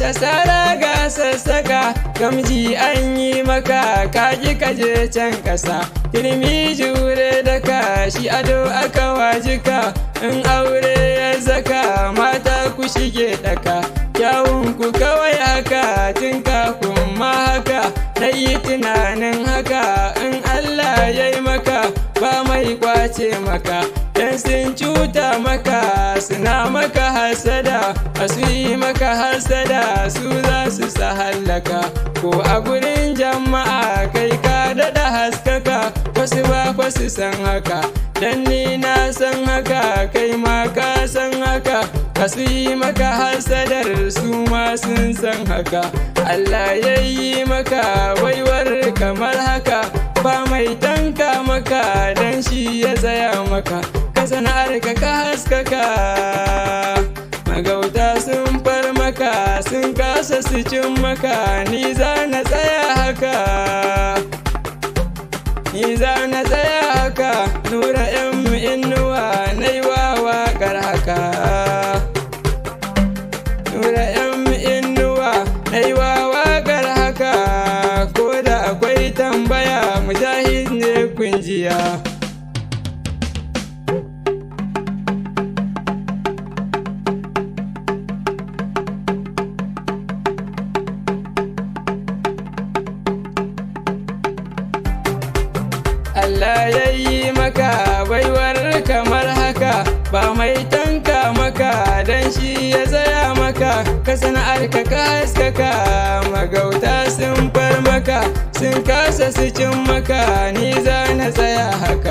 shasara ga sassaka gamji an yi maka kaji kaje can ƙasa ilimi jure daka shi ado aka wajika in aure ya zaka mata ku shige daka kyawun ku kawai haka tun kafin ma haka yi tunanin haka in Allah ya yi maka ba mai kwace maka dan sun cuta maka suna maka hasada a su yi maka hasada su za su sa hallaka ko a gurin jama'a kai ka daɗa haskaka wasu ba fa su san haka dan ni na san haka kai ma ka san haka ka su yi maka hasadar su ma sun san haka Allah ya yi maka baiwar kamar haka ba mai tanka maka dan shi ya tsaya maka ka sana'ar ka haskaka magauta sun far maka sun kasa su cin maka ni za na tsaya haka ni za na tsaya haka nura yan inuwa na yi wa wakar haka nura yan inuwa na yi wa wakar haka ko da akwai tambaya mujahid ne kunjiya Allah ya yi maka baiwar kamar haka ba mai tanka maka dan shi ya tsaya maka ka sana'ar ka haskaka magauta sun far maka sun kasa su cin maka ni za na tsaya haka